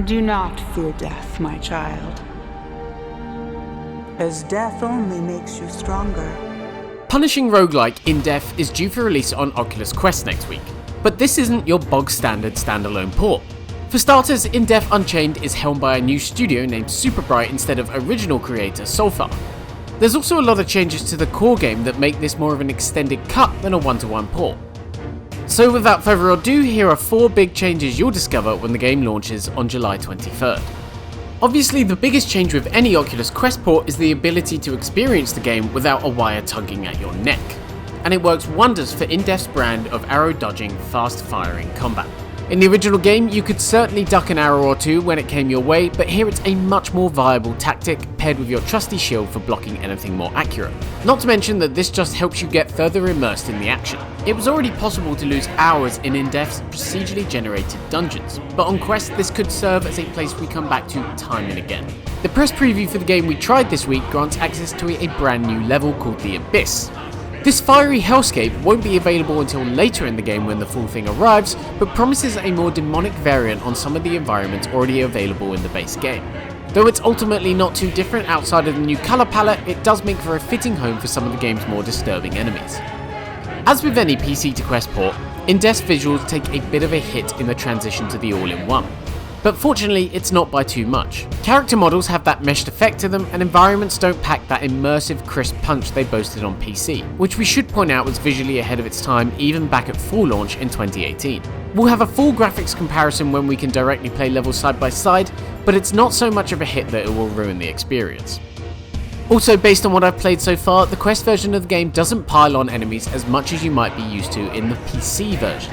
Do not fear death, my child, as death only makes you stronger. Punishing roguelike In Death is due for release on Oculus Quest next week, but this isn't your bog standard standalone port. For starters, In Death Unchained is helmed by a new studio named Superbright instead of original creator Soulfar. There's also a lot of changes to the core game that make this more of an extended cut than a one-to-one port. So without further ado, here are 4 big changes you'll discover when the game launches on July 23rd. Obviously, the biggest change with any Oculus Quest port is the ability to experience the game without a wire tugging at your neck, and it works wonders for In Death's brand of arrow-dodging, fast-firing combat. In the original game, you could certainly duck an arrow or two when it came your way, but here it's a much more viable tactic, paired with your trusty shield for blocking anything more accurate. Not to mention that this just helps you get further immersed in the action. It was already possible to lose hours in In-Death's procedurally generated dungeons, but on Quest this could serve as a place we come back to time and again. The press preview for the game we tried this week grants access to a brand new level called the Abyss. This fiery hellscape won't be available until later in the game when the full thing arrives, but promises a more demonic variant on some of the environments already available in the base game. Though it's ultimately not too different outside of the new colour palette, it does make for a fitting home for some of the game's more disturbing enemies. As with any PC to Quest port, In Death's visuals take a bit of a hit in the transition to the all-in-one. But fortunately, it's not by too much. Character models have that meshed effect to them, and environments don't pack that immersive, crisp punch they boasted on PC, which we should point out was visually ahead of its time even back at full launch in 2018. We'll have a full graphics comparison when we can directly play levels side by side, but it's not so much of a hit that it will ruin the experience. Also, based on what I've played so far, the Quest version of the game doesn't pile on enemies as much as you might be used to in the PC version.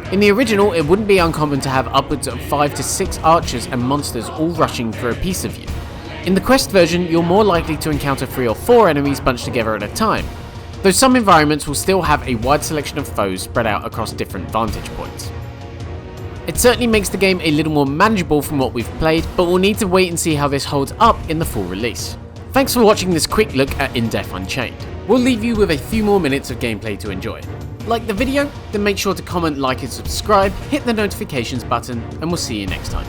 In the original, it wouldn't be uncommon to have upwards of 5 to 6 archers and monsters all rushing for a piece of you. In the Quest version, you're more likely to encounter 3 or 4 enemies bunched together at a time, though some environments will still have a wide selection of foes spread out across different vantage points. It certainly makes the game a little more manageable from what we've played, but we'll need to wait and see how this holds up in the full release. Thanks for watching this quick look at In Death Unchained. We'll leave you with a few more minutes of gameplay to enjoy. Like the video? Then make sure to comment, like and subscribe, hit the notifications button, and we'll see you next time.